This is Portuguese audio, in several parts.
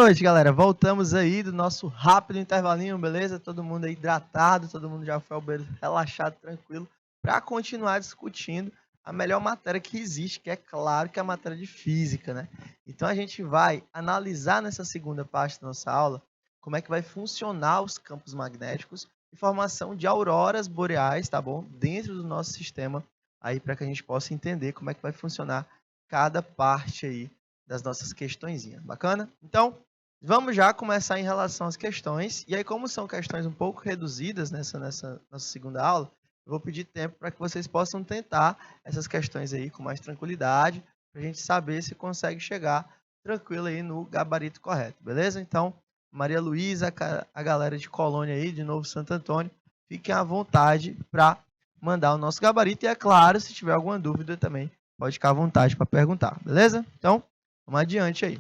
noite, galera. Voltamos aí do nosso rápido intervalinho, beleza? Todo mundo aí hidratado, todo mundo já foi ao banheiro relaxado, tranquilo, para continuar discutindo a melhor matéria que existe, que é claro que é a matéria de física, né? Então a gente vai analisar nessa segunda parte da nossa aula como é que vai funcionar os campos magnéticos e formação de auroras boreais, tá bom? Dentro do nosso sistema, aí para que a gente possa entender como é que vai funcionar cada parte aí das nossas questõezinhas. Bacana? Então, vamos já começar em relação às questões. E aí, como são questões um pouco reduzidas nessa nossa segunda aula, eu vou pedir tempo para que vocês possam tentar essas questões aí com mais tranquilidade, para a gente saber se consegue chegar tranquilo aí no gabarito correto, beleza? Então, Maria Luísa, a galera de Colônia aí, de Novo Santo Antônio, fiquem à vontade para mandar o nosso gabarito. E é claro, se tiver alguma dúvida também, pode ficar à vontade para perguntar, beleza? Então, vamos adiante aí.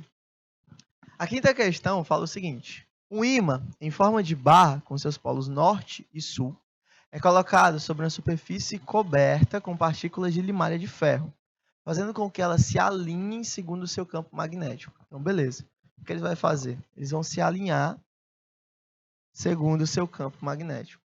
A quinta questão fala o seguinte: um ímã em forma de barra com seus polos norte e sul é colocado sobre uma superfície coberta com partículas de limalha de ferro, fazendo com que elas se alinhem segundo o seu campo magnético. Então, beleza. O que eles vão fazer? Eles vão se alinhar segundo o seu campo magnético.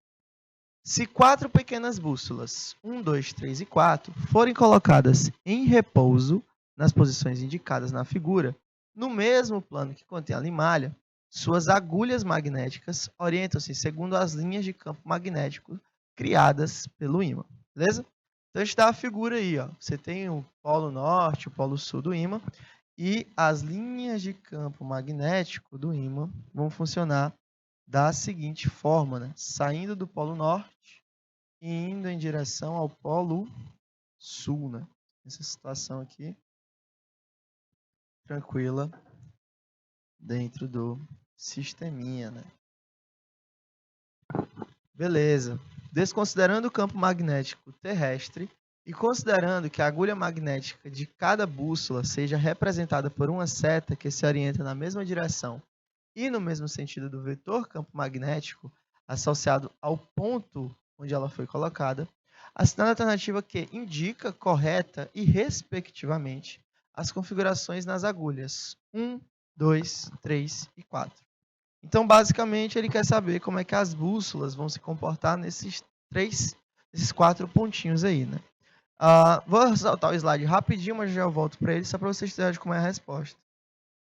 Se 4 pequenas bússolas, 1, 2, 3 e 4, forem colocadas em repouso nas posições indicadas na figura, no mesmo plano que contém a limalha, suas agulhas magnéticas orientam-se segundo as linhas de campo magnético criadas pelo ímã. Beleza? Então, a gente dá a figura aí. Ó. Você tem o polo norte, o polo sul do ímã, e as linhas de campo magnético do ímã vão funcionar da seguinte forma, né? Saindo do polo norte e indo em direção ao polo sul, né? Essa situação aqui, tranquila, dentro do sisteminha, né? Beleza. Desconsiderando o campo magnético terrestre e considerando que a agulha magnética de cada bússola seja representada por uma seta que se orienta na mesma direção e no mesmo sentido do vetor campo magnético associado ao ponto onde ela foi colocada, assinale a alternativa que indica correta e, respectivamente, as configurações nas agulhas 1, 2, 3 e 4. Então, basicamente, ele quer saber como é que as bússolas vão se comportar nesses 4 pontinhos aí, né? Vou soltar o slide rapidinho, mas já eu volto para ele, só para vocês terem como é a resposta.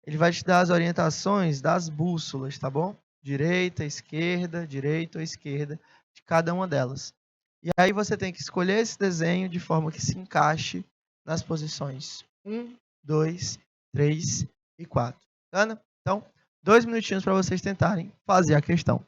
Ele vai te dar as orientações das bússolas, tá bom? Direita ou esquerda de cada uma delas. E aí você tem que escolher esse desenho de forma que se encaixe nas posições 1, 2, 3 e 4. Bacana? Então, 2 minutinhos para vocês tentarem fazer a questão.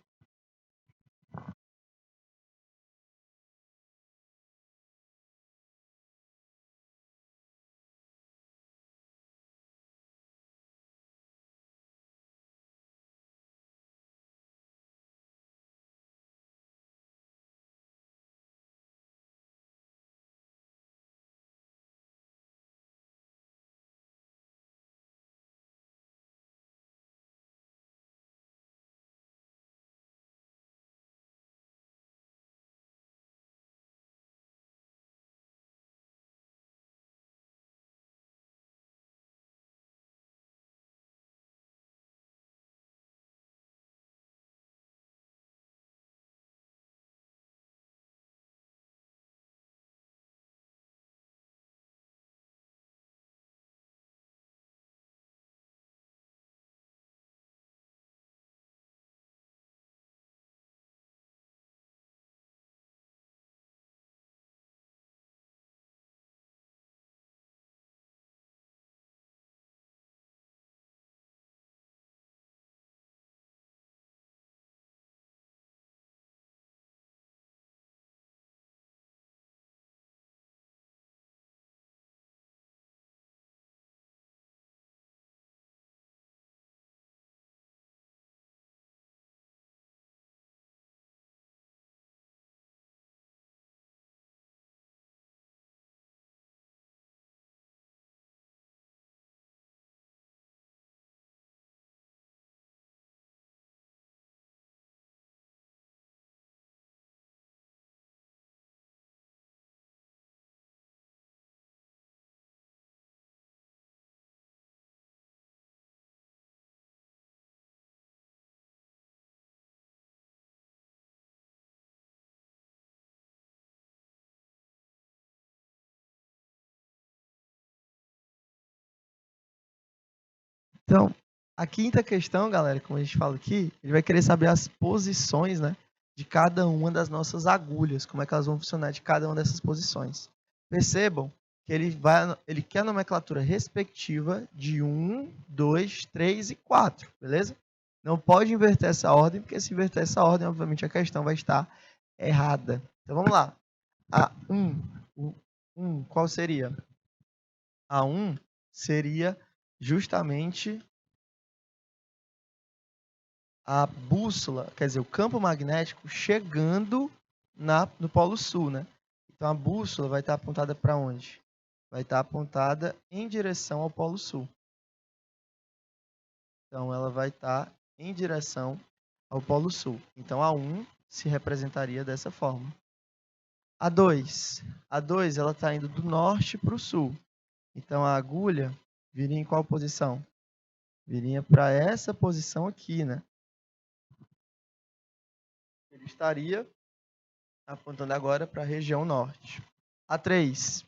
Então, a quinta questão, galera, como a gente fala aqui, ele vai querer saber as posições, né, de cada uma das nossas agulhas, como é que elas vão funcionar de cada uma dessas posições. Percebam que ele quer a nomenclatura respectiva de 1, 2, 3 e 4, beleza? Não pode inverter essa ordem, porque se inverter essa ordem, obviamente a questão vai estar errada. Então vamos lá. A 1, qual seria? A 1 seria justamente a bússola, quer dizer, o campo magnético chegando no Polo Sul, né? Então a bússola vai estar apontada para onde? Vai estar apontada em direção ao Polo Sul. Então ela vai estar em direção ao Polo Sul. Então a 1 se representaria dessa forma. A 2 ela está indo do norte para o sul. Então a agulha viria em qual posição? Viria para essa posição aqui, né? Ele estaria apontando agora para a região norte. A 3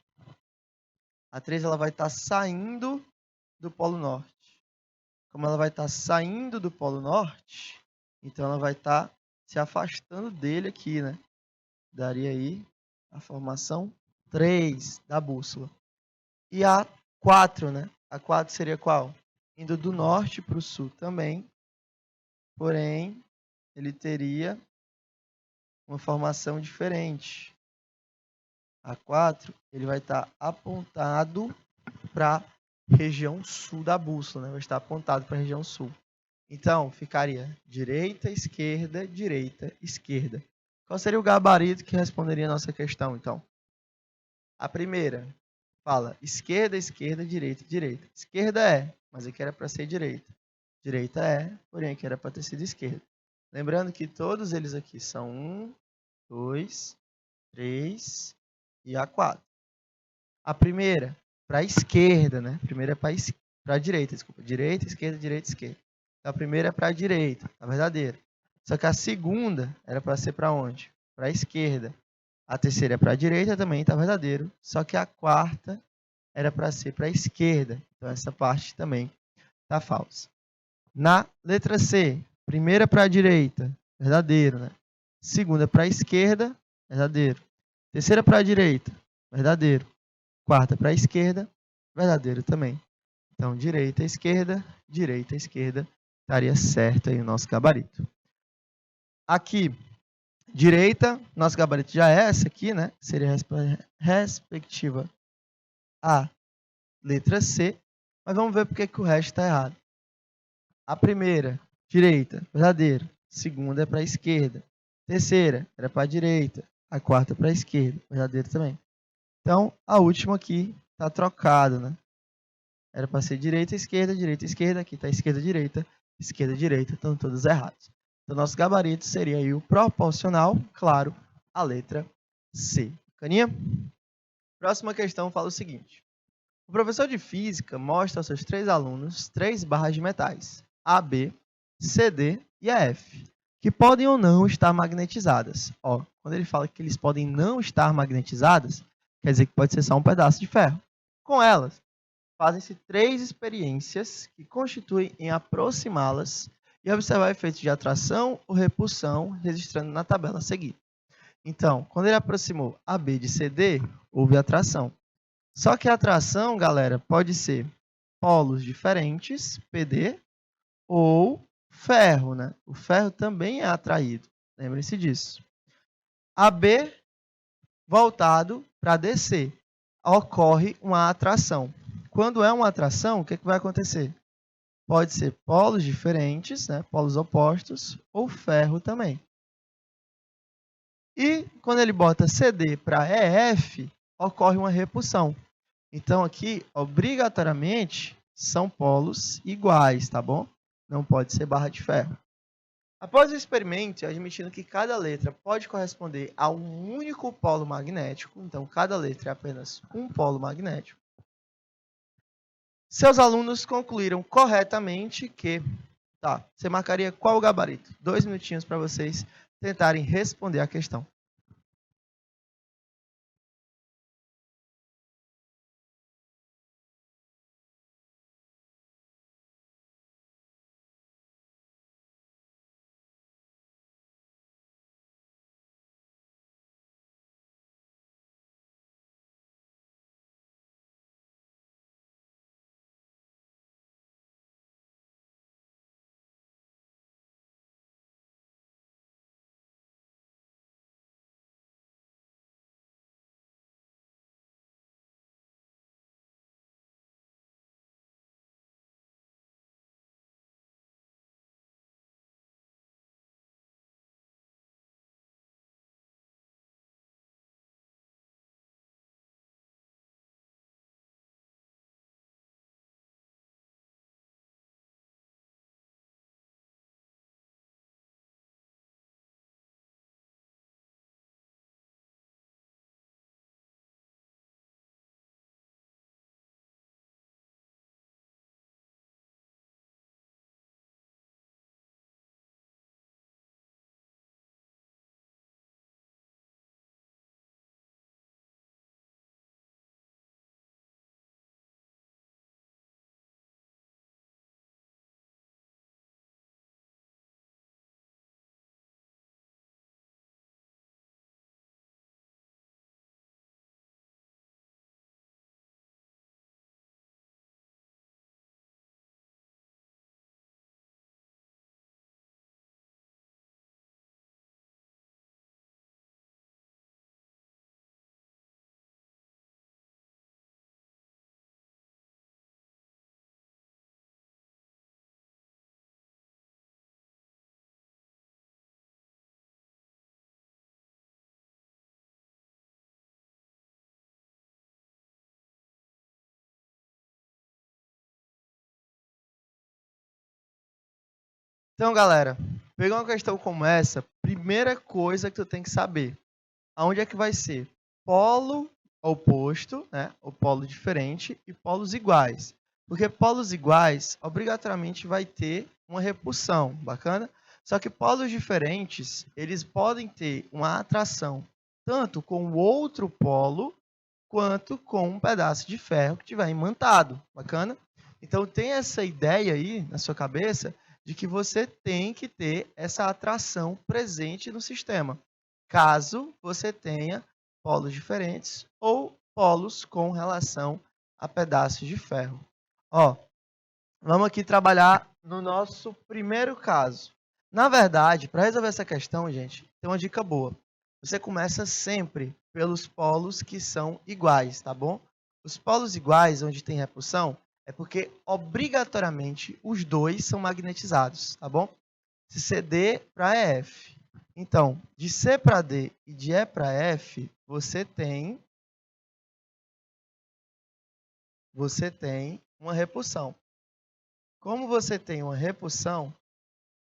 ela vai estar saindo do Polo Norte. Como ela vai estar saindo do Polo Norte, então ela vai estar se afastando dele aqui, né? Daria aí a formação 3 da bússola. E a 4, né? A 4 seria qual? Indo do norte para o sul também, porém, ele teria uma formação diferente. A 4, ele vai estar apontado para a região sul da bússola, né? Vai estar apontado para a região sul. Então, ficaria direita, esquerda, direita, esquerda. Qual seria o gabarito que responderia a nossa questão, então? A primeira fala esquerda, esquerda, direita, direita. Esquerda é, mas aqui era para ser direita. Direita é, porém aqui era para ter sido esquerda. Lembrando que todos eles aqui são 1, 2, 3 e a 4. A primeira, para a esquerda, né? A primeira é para a direita, desculpa. Direita, esquerda, direita, esquerda. Então, a primeira é para a direita, a verdadeira. Só que a segunda era para ser para onde? Para a esquerda. A terceira é para a direita também, está verdadeiro. Só que a quarta era para ser para a esquerda. Então, essa parte também está falsa. Na letra C, primeira para a direita, verdadeiro, né? Segunda para a esquerda, verdadeiro. Terceira para a direita, verdadeiro. Quarta para a esquerda, verdadeiro também. Então, direita, esquerda, estaria certo aí o nosso gabarito. Aqui, direita, nosso gabarito já é essa aqui, né? Seria respectiva a letra C. Mas vamos ver porque que o resto está errado. A primeira, direita, verdadeiro. Segunda é para a esquerda. Terceira era para a direita. A quarta para a esquerda, verdadeiro também. Então, a última aqui está trocado, né? Era para ser direita, esquerda, aqui está esquerda, direita, estão todos errados. Então, nosso gabarito seria aí o proporcional, claro, a letra C. Caninha? Próxima questão fala o seguinte. O professor de física mostra aos seus 3 alunos 3 barras de metais, A, B, C, D e a F, que podem ou não estar magnetizadas. Ó, quando ele fala que eles podem não estar magnetizadas, quer dizer que pode ser só um pedaço de ferro. Com elas, fazem-se 3 experiências que constituem em aproximá-las e observar efeitos de atração ou repulsão, registrando na tabela a seguir. Então, quando ele aproximou AB de CD, houve atração. Só que a atração, galera, pode ser polos diferentes, PD, ou ferro, né? O ferro também é atraído. Lembrem-se disso. AB voltado para DC, ocorre uma atração. Quando é uma atração, o que vai acontecer? Pode ser polos diferentes, né? Polos opostos, ou ferro também. E quando ele bota CD para EF, ocorre uma repulsão. Então, aqui, obrigatoriamente, são polos iguais, tá bom? Não pode ser barra de ferro. Após o experimento, admitindo que cada letra pode corresponder a um único polo magnético, então cada letra é apenas um polo magnético, seus alunos concluíram corretamente que... Tá, você marcaria qual o gabarito? 2 minutinhos para vocês tentarem responder a questão. Então, galera, pegar uma questão como essa, primeira coisa que tu tem que saber, aonde é que vai ser polo oposto, né? Ou polo diferente e polos iguais. Porque polos iguais, obrigatoriamente, vai ter uma repulsão, bacana? Só que polos diferentes, eles podem ter uma atração tanto com o outro polo, quanto com um pedaço de ferro que tiver imantado, bacana? Então, tem essa ideia aí na sua cabeça de que você tem que ter essa atração presente no sistema, caso você tenha polos diferentes ou polos com relação a pedaços de ferro. Ó, vamos aqui trabalhar no nosso primeiro caso. Na verdade, para resolver essa questão, gente, tem uma dica boa. Você começa sempre pelos polos que são iguais, tá bom? Os polos iguais, onde tem repulsão, é porque obrigatoriamente os dois são magnetizados, tá bom? De CD para EF. Então, de C para D e de E para F, você tem uma repulsão. Como você tem uma repulsão,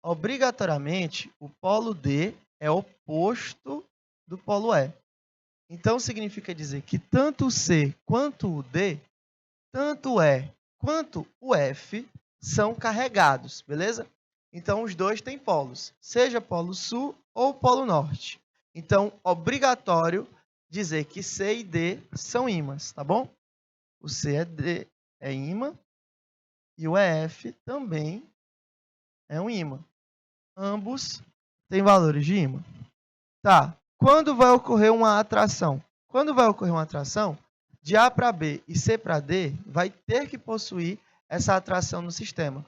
obrigatoriamente o polo D é oposto do polo E. Então, significa dizer que tanto o C quanto o D, tanto o E quanto o F, são carregados, beleza? Então, os dois têm polos, seja polo sul ou polo norte. Então, obrigatório dizer que C e D são ímãs, tá bom? O C é ímã e o EF também é um ímã. Ambos têm valores de ímã. Tá. Quando vai ocorrer uma atração? Quando vai ocorrer uma atração, de A para B e C para D, vai ter que possuir essa atração no sistema.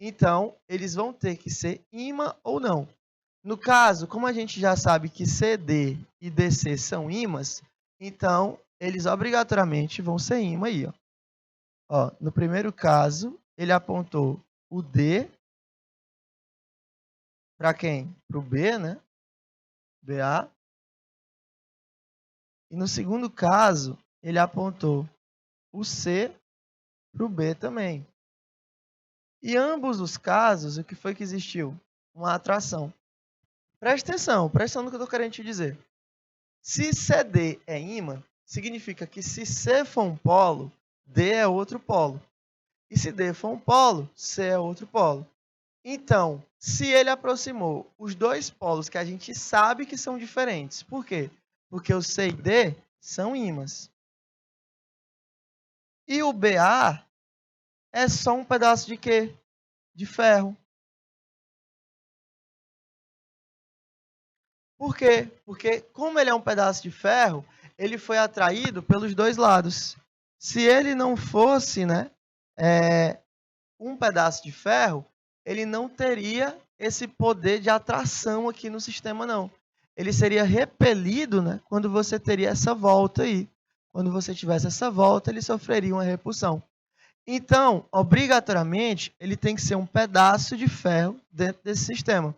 Então, eles vão ter que ser ímã ou não. No caso, como a gente já sabe que CD e DC são ímãs, então eles obrigatoriamente vão ser ímã aí. Ó, no primeiro caso, ele apontou o D para quem? Para o B, né? BA. E no segundo caso, ele apontou o C para o B também. E ambos os casos, o que foi que existiu? Uma atração. Presta atenção no que eu estou querendo te dizer. Se CD é ímã, significa que se C for um polo, D é outro polo. E se D for um polo, C é outro polo. Então, se ele aproximou os dois polos que a gente sabe que são diferentes, por quê? Porque o C e D são ímãs. E o BA é só um pedaço de quê? De ferro. Por quê? Porque, como ele é um pedaço de ferro, ele foi atraído pelos dois lados. Se ele não fosse, né, um pedaço de ferro, ele não teria esse poder de atração aqui no sistema, não. Ele seria repelido, né, quando você teria essa volta aí. Quando você tivesse essa volta, ele sofreria uma repulsão. Então, obrigatoriamente, ele tem que ser um pedaço de ferro dentro desse sistema.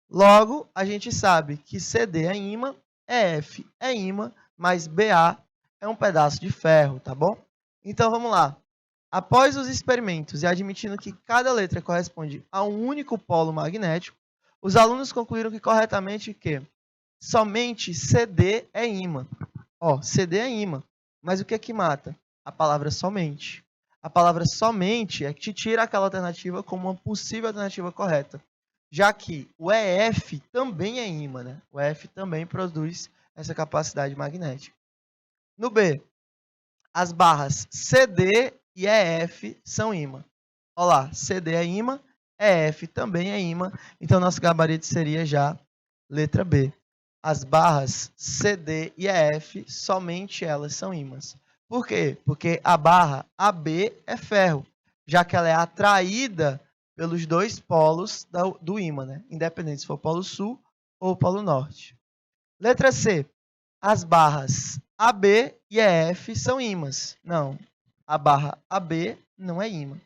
Logo, a gente sabe que CD é ímã, EF é ímã, mas BA é um pedaço de ferro, tá bom? Então, vamos lá. Após os experimentos e admitindo que cada letra corresponde a um único polo magnético, os alunos concluíram que corretamente que somente CD é ímã. Ó, CD é ímã, mas o que é que mata? A palavra somente. A palavra somente é que te tira aquela alternativa como uma possível alternativa correta, já que o EF também é ímã, né? O EF também produz essa capacidade magnética. No B, as barras CD e EF são ímã. Olha lá, CD é ímã, EF também é ímã, então nosso gabarito seria já letra B. As barras CD e EF, somente elas são ímãs. Por quê? Porque a barra AB é ferro, já que ela é atraída pelos dois polos do ímã, né? Independente se for polo sul ou polo norte. Letra C. As barras AB e EF são ímãs. Não, a barra AB não é ímã.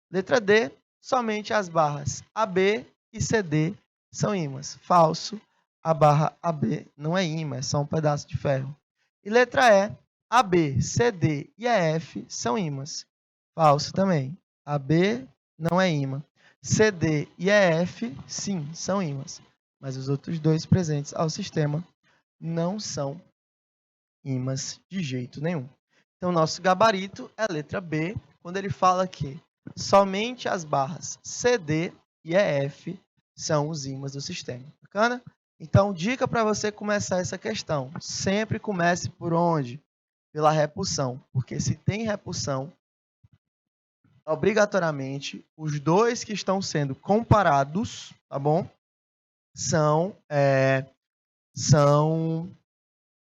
Letra D. Somente as barras AB e CD são ímãs. Falso. A barra AB não é ímã, é só um pedaço de ferro. E letra E. AB, CD e EF são ímãs. Falso também. AB não é ímã. CD e EF, sim, são ímãs. Mas os outros dois presentes ao sistema não são ímãs de jeito nenhum. Então, nosso gabarito é a letra B, quando ele fala que somente as barras CD e EF são os ímãs do sistema. Bacana? Então, dica para você começar essa questão. Sempre comece por onde? Pela repulsão. Porque se tem repulsão, obrigatoriamente, os dois que estão sendo comparados, tá bom? São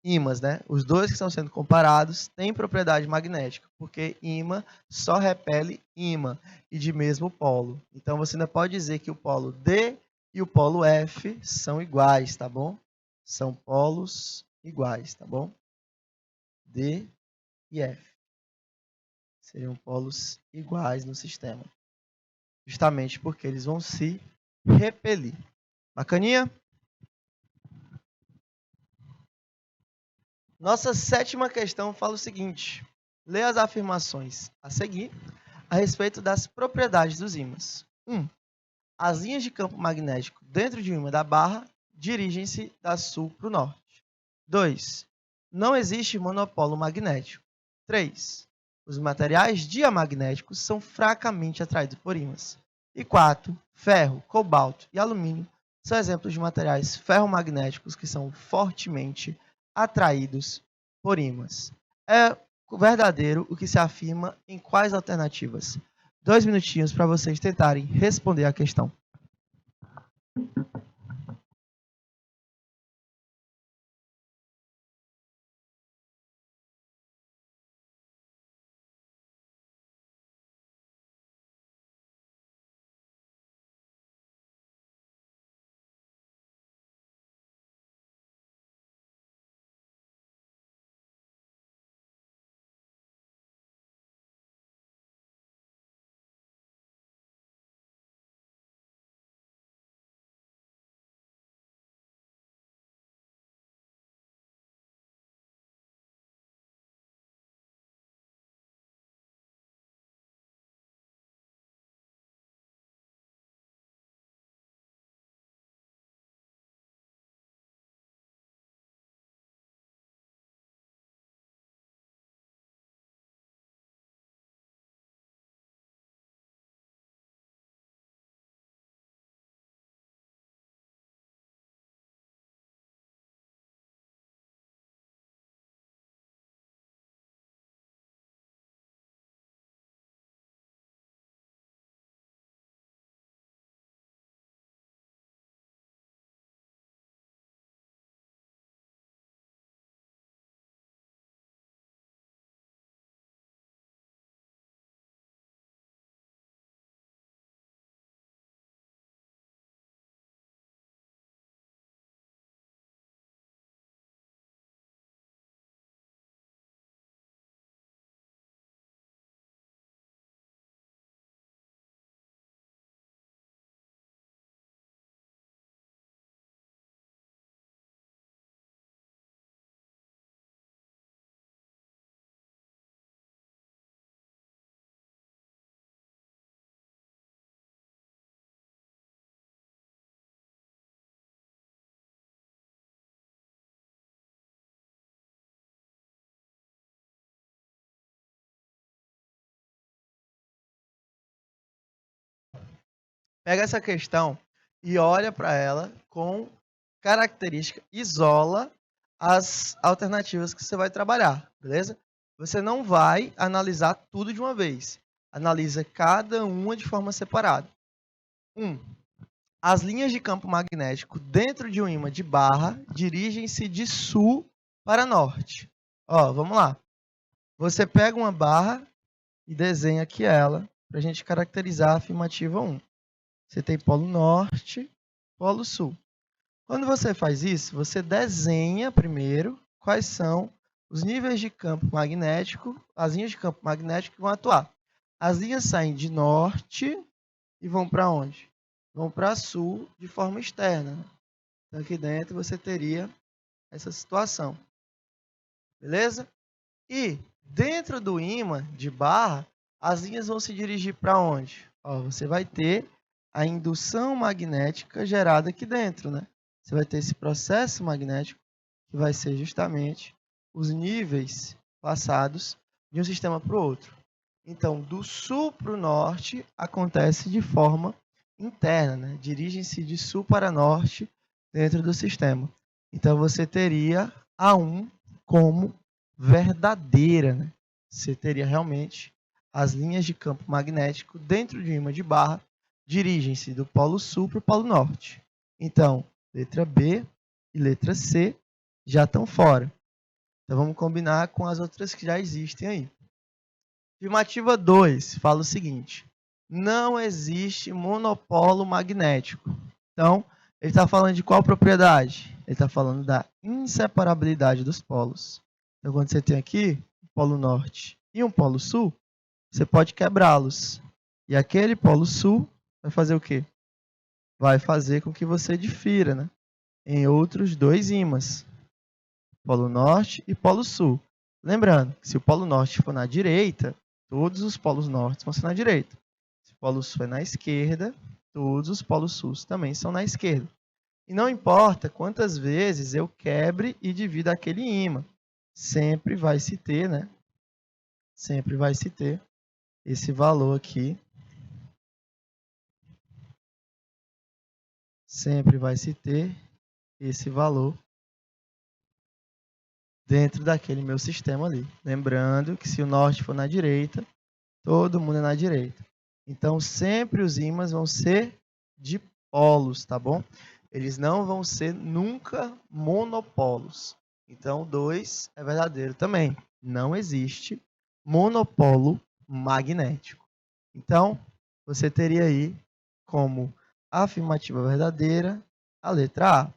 ímãs, né? Os dois que estão sendo comparados têm propriedade magnética, porque ímã só repele ímã e de mesmo polo. Então, você ainda pode dizer que o polo D e o polo F são iguais, tá bom? São polos iguais, tá bom? D e F seriam polos iguais no sistema, justamente porque eles vão se repelir. Bacaninha? Nossa sétima questão fala o seguinte: lê as afirmações a seguir a respeito das propriedades dos ímãs. 1. As linhas de campo magnético dentro de um ímã da barra dirigem-se da sul para o norte. 2. Não existe monopolo magnético. 3. Os materiais diamagnéticos são fracamente atraídos por ímãs. E 4. Ferro, cobalto e alumínio são exemplos de materiais ferromagnéticos que são fortemente atraídos por ímãs. É verdadeiro o que se afirma em quais alternativas? 2 minutinhos para vocês tentarem responder a questão. Pega essa questão e olha para ela com característica, isola as alternativas que você vai trabalhar, beleza? Você não vai analisar tudo de uma vez. Analisa cada uma de forma separada. 1. As linhas de campo magnético dentro de um ímã de barra dirigem-se de sul para norte. Ó, vamos lá. Você pega uma barra e desenha aqui ela para a gente caracterizar a afirmativa 1. Você tem polo norte, polo sul. Quando você faz isso, você desenha primeiro quais são os níveis de campo magnético, as linhas de campo magnético que vão atuar. As linhas saem de norte e vão para onde? Vão para sul de forma externa. Então, aqui dentro você teria essa situação. Beleza? E dentro do ímã de barra, as linhas vão se dirigir para onde? Ó, você vai ter a indução magnética gerada aqui dentro, né? Você vai ter esse processo magnético que vai ser justamente os níveis passados de um sistema para o outro. Então, do sul para o norte acontece de forma interna, né? Dirigem-se de sul para norte dentro do sistema. Então, você teria A1 como verdadeira, né? Você teria realmente as linhas de campo magnético dentro de um ímã de barra dirigem-se do polo sul para o polo norte. Então, letra B e letra C já estão fora. Então, vamos combinar com as outras que já existem aí. Afirmativa 2 fala o seguinte: não existe monopolo magnético. Então, ele está falando de qual propriedade? Ele está falando da inseparabilidade dos polos. Então, quando você tem aqui um polo norte e um polo sul, você pode quebrá-los. E aquele polo sul vai fazer o quê? Vai fazer com que você difira, né? Em outros dois ímãs, polo norte e polo sul. Lembrando que se o polo norte for na direita, todos os polos norte vão ser na direita. Se o polo sul é na esquerda, todos os polos sul também são na esquerda. E não importa quantas vezes eu quebre e divida aquele ímã, sempre vai se ter, né? Sempre vai se ter esse valor aqui. Sempre vai se ter esse valor dentro daquele meu sistema ali. Lembrando que se o norte for na direita, todo mundo é na direita. Então, sempre os ímãs vão ser de polos, tá bom? Eles não vão ser nunca monopolos. Então, 2 é verdadeiro também. Não existe monopolo magnético. Então, você teria aí como afirmativa verdadeira a letra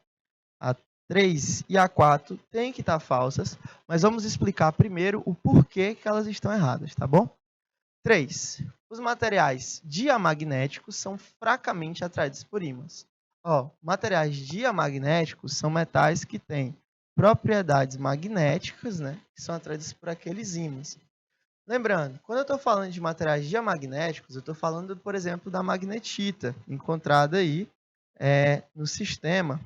A. A 3 e a 4 têm que estar falsas, mas vamos explicar primeiro o porquê que elas estão erradas, tá bom? 3. Os materiais diamagnéticos são fracamente atraídos por ímãs. Materiais diamagnéticos são metais que têm propriedades magnéticas, né, que são atraídos por aqueles ímãs. Lembrando, quando eu estou falando de materiais diamagnéticos, eu estou falando, por exemplo, da magnetita, encontrada aí no sistema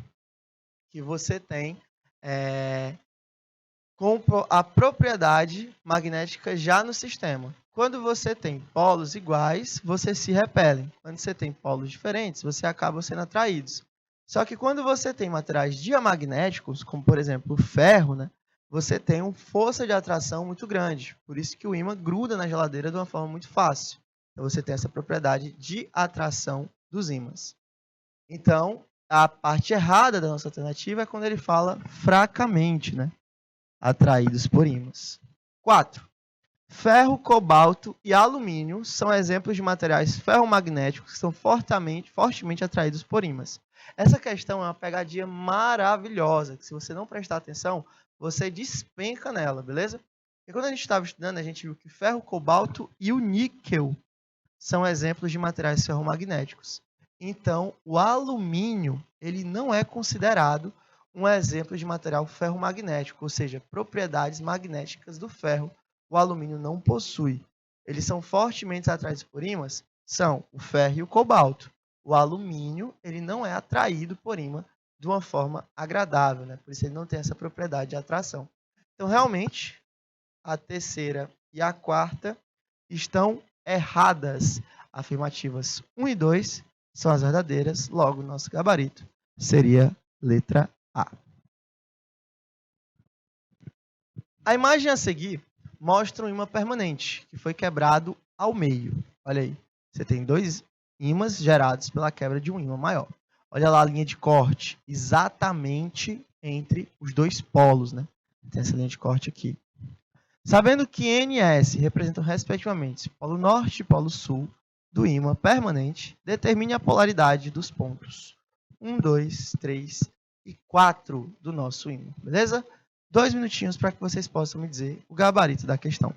que você tem com a propriedade magnética já no sistema. Quando você tem polos iguais, você se repelem. Quando você tem polos diferentes, você acaba sendo atraídos. Só que quando você tem materiais diamagnéticos, como por exemplo o ferro, né, você tem uma força de atração muito grande. Por isso que o ímã gruda na geladeira de uma forma muito fácil. Então você tem essa propriedade de atração dos ímãs. Então, a parte errada da nossa alternativa é quando ele fala fracamente, né? Atraídos por ímãs. 4. Ferro, cobalto e alumínio são exemplos de materiais ferromagnéticos que são fortemente atraídos por ímãs. Essa questão é uma pegadinha maravilhosa, que se você não prestar atenção, você despenca nela, beleza? E quando a gente estava estudando, a gente viu que ferro, cobalto e o níquel são exemplos de materiais ferromagnéticos. Então, o alumínio ele não é considerado um exemplo de material ferromagnético, ou seja, propriedades magnéticas do ferro o alumínio não possui. Eles são fortemente atraídos por ímãs? São o ferro e o cobalto. O alumínio ele não é atraído por ímã de uma forma agradável, né? Por isso ele não tem essa propriedade de atração. Então, realmente, a terceira e a quarta estão erradas. Afirmativas 1 e 2 são as verdadeiras, logo nosso gabarito seria letra A. A imagem a seguir mostra um ímã permanente, que foi quebrado ao meio. Olha aí, você tem dois ímãs gerados pela quebra de um ímã maior. Olha lá a linha de corte, exatamente entre os dois polos, né? Tem essa linha de corte aqui. Sabendo que N e S representam respectivamente polo norte e polo sul do ímã permanente, determine a polaridade dos pontos 1, 2, 3 e 4 do nosso ímã, beleza? 2 minutinhos para que vocês possam me dizer o gabarito da questão.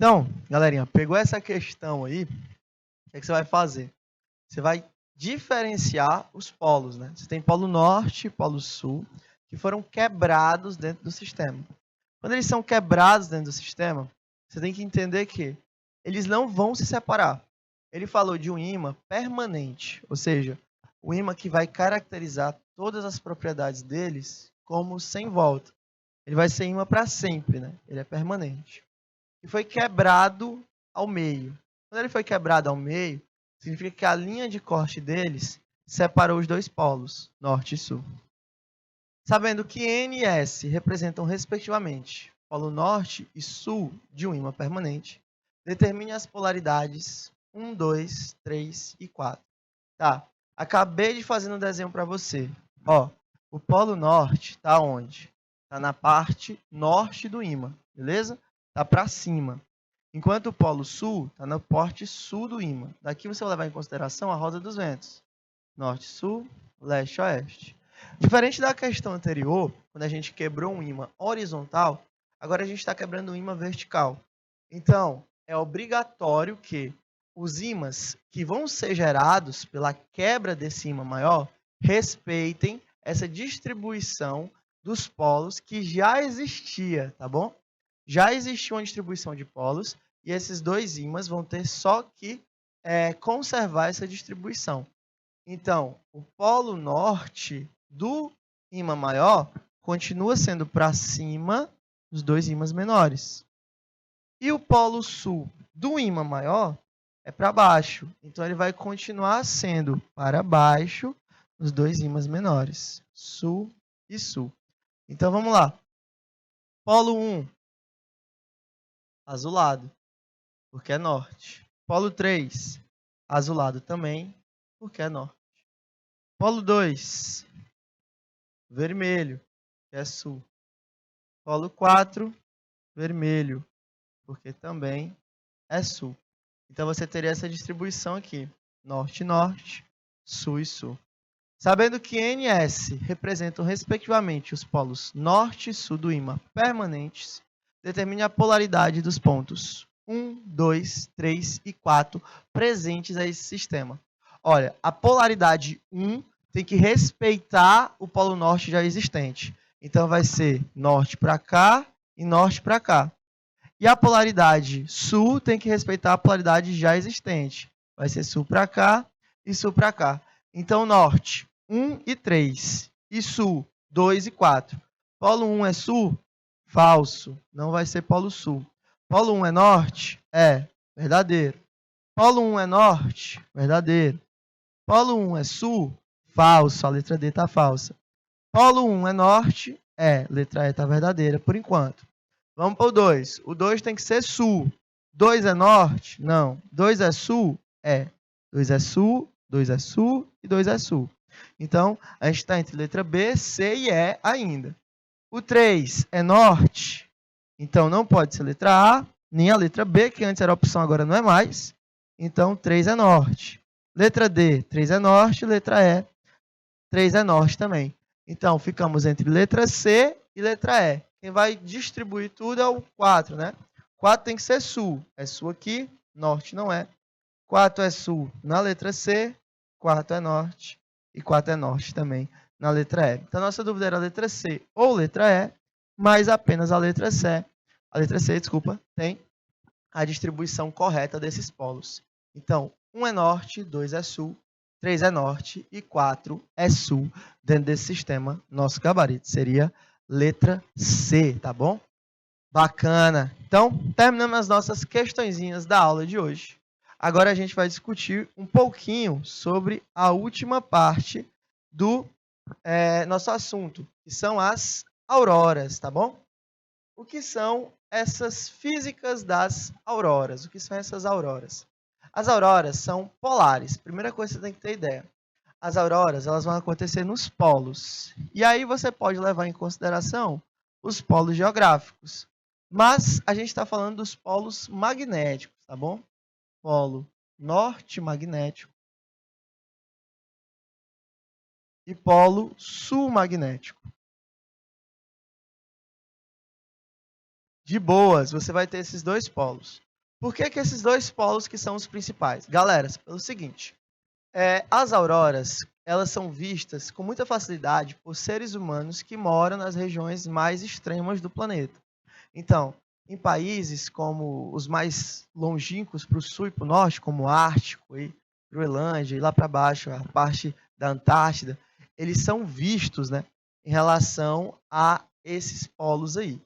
Então, galerinha, pegou essa questão aí, o que é que você vai fazer? Você vai diferenciar os polos, né? Você tem polo norte e polo sul, que foram quebrados dentro do sistema. Quando eles são quebrados dentro do sistema, você tem que entender que eles não vão se separar. Ele falou de um ímã permanente, ou seja, o ímã que vai caracterizar todas as propriedades deles como sem volta. Ele vai ser ímã para sempre, né? Ele é permanente. E foi quebrado ao meio. Quando ele foi quebrado ao meio, significa que a linha de corte deles separou os dois polos, norte e sul. Sabendo que N e S representam, respectivamente, polo norte e sul de um ímã permanente, determine as polaridades 1, 2, 3 e 4. Tá, acabei de fazer um desenho para você. Ó, o polo norte está onde? Está na parte norte do ímã, beleza? Está para cima. Enquanto o polo sul está na parte sul do ímã. Daqui você vai levar em consideração a roda dos ventos. Norte, sul, leste, oeste. Diferente da questão anterior, quando a gente quebrou um ímã horizontal, agora a gente está quebrando um ímã vertical. Então, é obrigatório que os ímãs que vão ser gerados pela quebra desse ímã maior respeitem essa distribuição dos polos que já existia, tá bom? Já existia uma distribuição de polos e esses dois ímãs vão ter só que conservar essa distribuição. Então, o polo norte do ímã maior continua sendo para cima dos dois ímãs menores. E o polo sul do ímã maior é para baixo. Então, ele vai continuar sendo para baixo dos dois ímãs menores, sul e sul. Então, vamos lá. Polo 1, azulado, porque é norte. Polo 3, azulado também, porque é norte. Polo 2, vermelho, que é sul. Polo 4, vermelho, porque também é sul. Então, você teria essa distribuição aqui, norte, norte, sul e sul. Sabendo que N e S representam, respectivamente, os polos norte e sul do ímã permanentes, determine a polaridade dos pontos 1, 2, 3 e 4 presentes a esse sistema. Olha, a polaridade 1 tem que respeitar o polo norte já existente. Então, vai ser norte para cá e norte para cá. E a polaridade sul tem que respeitar a polaridade já existente. Vai ser sul para cá e sul para cá. Então, norte 1 e 3. E sul 2 e 4. Polo 1 é sul? Falso. Não vai ser polo sul. Polo 1 é norte? É. Verdadeiro. Polo 1 é norte? Verdadeiro. Polo 1 é sul? Falso. A letra D está falsa. Polo 1 é norte? É. Letra E está verdadeira, por enquanto. Vamos para o 2. O 2 tem que ser sul. 2 é norte? Não. 2 é sul? É. 2 é sul, 2 é sul e 2 é sul. Então, a gente está entre letra B, C e E ainda. O 3 é norte? Então, não pode ser letra A, nem a letra B, que antes era opção, agora não é mais. Então, 3 é norte. Letra D, 3 é norte. Letra E, 3 é norte também. Então, ficamos entre letra C e letra E. Quem vai distribuir tudo é o 4, né? 4 tem que ser sul. É sul aqui, norte não é. 4 é sul na letra C, 4 é norte e 4 é norte também na letra E. Então, nossa dúvida era a letra C ou letra E, mas apenas a letra C, desculpa, tem a distribuição correta desses polos. Então, 1 é norte, 2 é sul, 3 é norte e 4 é sul. Dentro desse sistema, nosso gabarito seria letra C, tá bom? Bacana. Então, terminamos as nossas questõezinhas da aula de hoje. Agora a gente vai discutir um pouquinho sobre a última parte do nosso assunto, que são as auroras, tá bom? O que são essas físicas das auroras? O que são essas auroras? As auroras são polares. Primeira coisa que você tem que ter ideia. As auroras, elas vão acontecer nos polos. E aí você pode levar em consideração os polos geográficos. Mas a gente está falando dos polos magnéticos, tá bom? Polo norte magnético e polo sul magnético. De boas, você vai ter esses dois polos. Por que esses dois polos que são os principais? Galera, pelo seguinte, as auroras, elas são vistas com muita facilidade por seres humanos que moram nas regiões mais extremas do planeta. Então, em países como os mais longínquos para o sul e para o norte, como o Ártico, e Groenlândia, e lá para baixo, a parte da Antártida, eles são vistos, né, em relação a esses polos aí.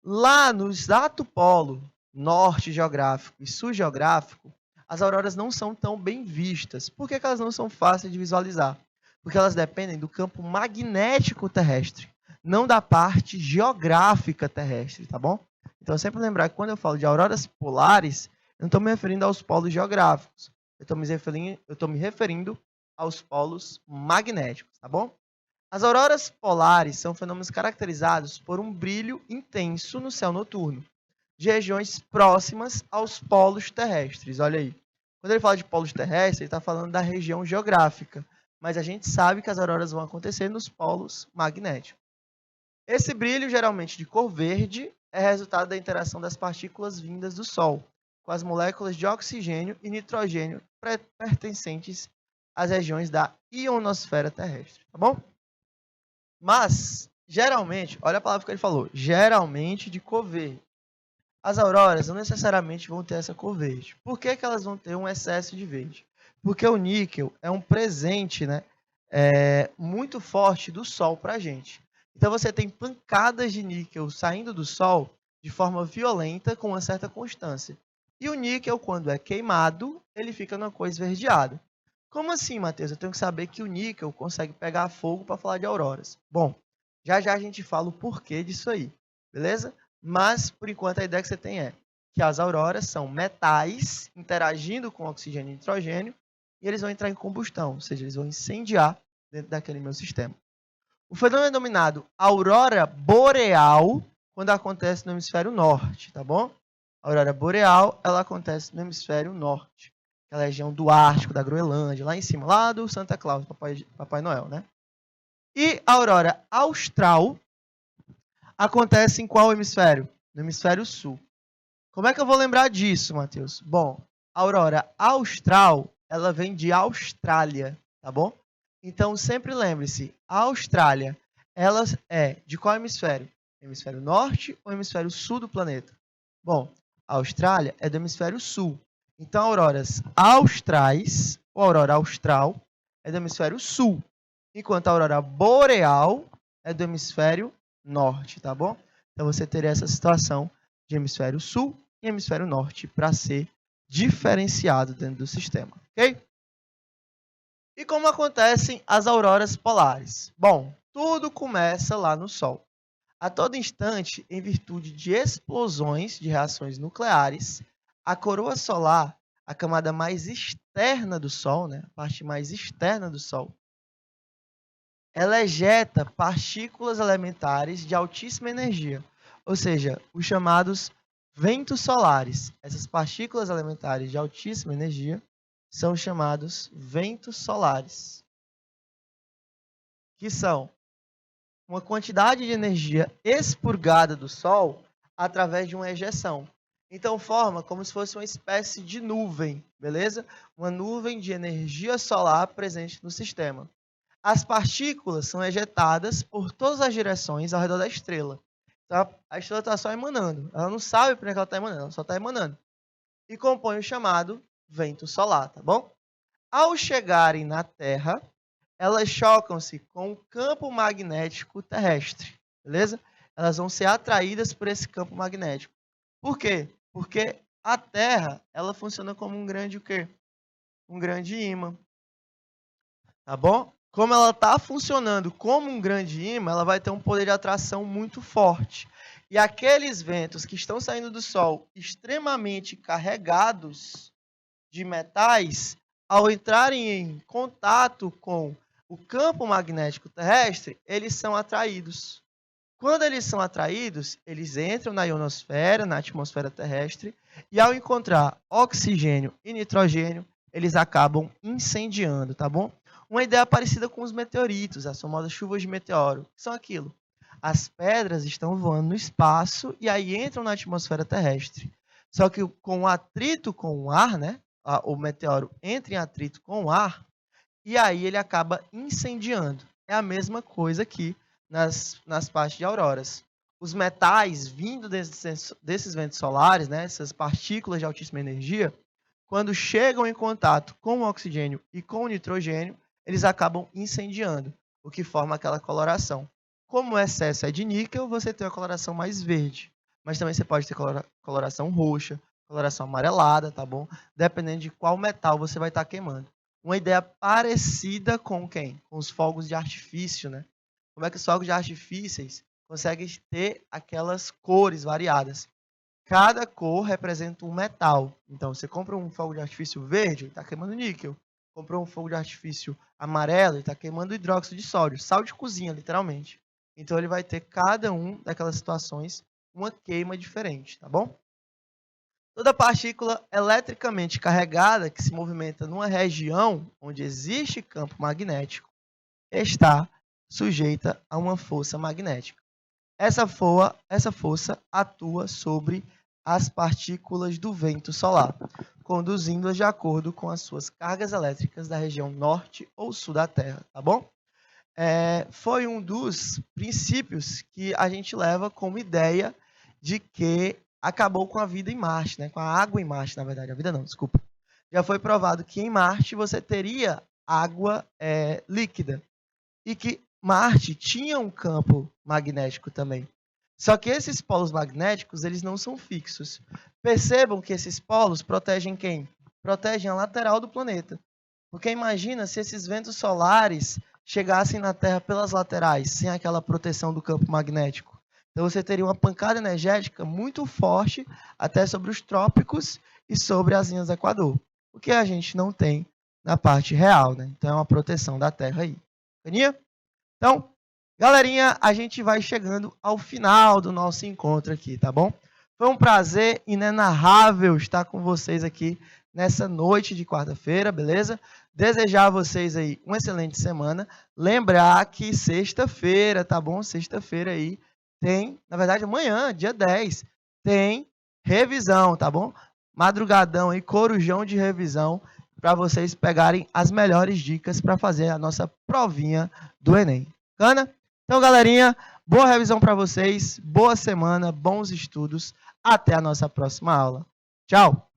Lá no exato polo norte geográfico e sul geográfico, as auroras não são tão bem vistas. Por que elas não são fáceis de visualizar? Porque elas dependem do campo magnético terrestre, não da parte geográfica terrestre, tá bom? Então, sempre lembrar que quando eu falo de auroras polares, eu não estou me referindo aos polos geográficos. Eu estou me referindo aos polos magnéticos, tá bom? As auroras polares são fenômenos caracterizados por um brilho intenso no céu noturno, de regiões próximas aos polos terrestres. Olha aí. Quando ele fala de polos terrestres, ele está falando da região geográfica, mas a gente sabe que as auroras vão acontecer nos polos magnéticos. Esse brilho, geralmente de cor verde, é resultado da interação das partículas vindas do Sol com as moléculas de oxigênio e nitrogênio pertencentes às regiões da ionosfera terrestre, tá bom? Mas, geralmente, olha a palavra que ele falou, geralmente de cor verde. As auroras não necessariamente vão ter essa cor verde. Por que elas vão ter um excesso de verde? Porque o níquel é um presente, né, muito forte do Sol para a gente. Então, você tem pancadas de níquel saindo do Sol de forma violenta, com uma certa constância. E o níquel, quando é queimado, ele fica numa cor esverdeada. Como assim, Matheus? Eu tenho que saber que o níquel consegue pegar fogo para falar de auroras. Bom, já a gente fala o porquê disso aí, beleza? Mas, por enquanto, a ideia que você tem é que as auroras são metais interagindo com oxigênio e nitrogênio e eles vão entrar em combustão, ou seja, eles vão incendiar dentro daquele meu sistema. O fenômeno é denominado aurora boreal quando acontece no hemisfério norte, tá bom? A aurora boreal, ela acontece no hemisfério norte. Aquela região do Ártico, da Groenlândia, lá em cima, lá do Santa Claus, Papai Noel, né? E a aurora austral acontece em qual hemisfério? No hemisfério sul. Como é que eu vou lembrar disso, Matheus? Bom, a aurora austral, ela vem de Austrália, tá bom? Então, sempre lembre-se, a Austrália, ela é de qual hemisfério? Hemisfério norte ou hemisfério sul do planeta? Bom, a Austrália é do hemisfério sul. Então, auroras austrais, ou aurora austral, é do hemisfério sul, enquanto a aurora boreal é do hemisfério norte, tá bom? Então, você teria essa situação de hemisfério sul e hemisfério norte para ser diferenciado dentro do sistema, ok? E como acontecem as auroras polares? Bom, tudo começa lá no Sol. A todo instante, em virtude de explosões de reações nucleares, a coroa solar, a camada mais externa do Sol, né, a parte mais externa do Sol, ela ejeta partículas elementares de altíssima energia, ou seja, os chamados ventos solares. Essas partículas elementares de altíssima energia são chamados ventos solares, que são uma quantidade de energia expurgada do Sol através de uma ejeção. Então, forma como se fosse uma espécie de nuvem, beleza? Uma nuvem de energia solar presente no sistema. As partículas são ejetadas por todas as direções ao redor da estrela. Então, a estrela está só emanando. Ela não sabe por que ela está emanando, ela só está emanando. E compõe o chamado vento solar, tá bom? Ao chegarem na Terra, elas chocam-se com o campo magnético terrestre, beleza? Elas vão ser atraídas por esse campo magnético. Por quê? Porque a Terra, ela funciona como um grande o quê? Um grande ímã. Tá bom? Como ela está funcionando como um grande ímã, ela vai ter um poder de atração muito forte. E aqueles ventos que estão saindo do Sol extremamente carregados de metais, ao entrarem em contato com o campo magnético terrestre, eles são atraídos. Quando eles são atraídos, eles entram na ionosfera, na atmosfera terrestre, e ao encontrar oxigênio e nitrogênio, eles acabam incendiando, tá bom? Uma ideia parecida com os meteoritos, as famosas chuvas de meteoro, que são aquilo. As pedras estão voando no espaço e aí entram na atmosfera terrestre. Só que com o atrito com o ar, né? O meteoro entra em atrito com o ar e aí ele acaba incendiando. É a mesma coisa aqui nas partes de auroras. Os metais vindo desses ventos solares, né, essas partículas de altíssima energia, quando chegam em contato com o oxigênio e com o nitrogênio, eles acabam incendiando, o que forma aquela coloração. Como o excesso é de níquel, você tem a coloração mais verde. Mas também você pode ter coloração roxa, coloração amarelada, tá bom? Dependendo de qual metal você vai estar queimando. Uma ideia parecida com quem? Com os fogos de artifício, né? Como é que os fogos de artifícios conseguem ter aquelas cores variadas? Cada cor representa um metal. Então, você compra um fogo de artifício verde, está queimando níquel. Comprou um fogo de artifício amarelo, está queimando hidróxido de sódio, sal de cozinha, literalmente. Então, ele vai ter cada um daquelas situações uma queima diferente, tá bom? Toda partícula eletricamente carregada que se movimenta numa região onde existe campo magnético está sujeita a uma força magnética. Essa força atua sobre as partículas do vento solar, conduzindo-as de acordo com as suas cargas elétricas da região norte ou sul da Terra, tá bom? Foi um dos princípios que a gente leva como ideia de que acabou com a vida em Marte, né? Com a água em Marte, na verdade. A vida não, desculpa. Já foi provado que em Marte você teria água líquida e que Marte tinha um campo magnético também. Só que esses polos magnéticos, eles não são fixos. Percebam que esses polos protegem quem? Protegem a lateral do planeta. Porque imagina se esses ventos solares chegassem na Terra pelas laterais, sem aquela proteção do campo magnético. Então você teria uma pancada energética muito forte até sobre os trópicos e sobre as linhas do Equador. O que a gente não tem na parte real, né? Então é uma proteção da Terra aí. Bacaninha? Então, galerinha, a gente vai chegando ao final do nosso encontro aqui, tá bom? Foi um prazer inenarrável estar com vocês aqui nessa noite de quarta-feira, beleza? Desejar a vocês aí uma excelente semana. Lembrar que sexta-feira, tá bom? Sexta-feira aí tem, na verdade amanhã, dia 10, tem revisão, tá bom? Madrugadão aí, corujão de revisão, para vocês pegarem as melhores dicas para fazer a nossa provinha do Enem. Bacana? Então, galerinha, boa revisão para vocês, boa semana, bons estudos. Até a nossa próxima aula. Tchau!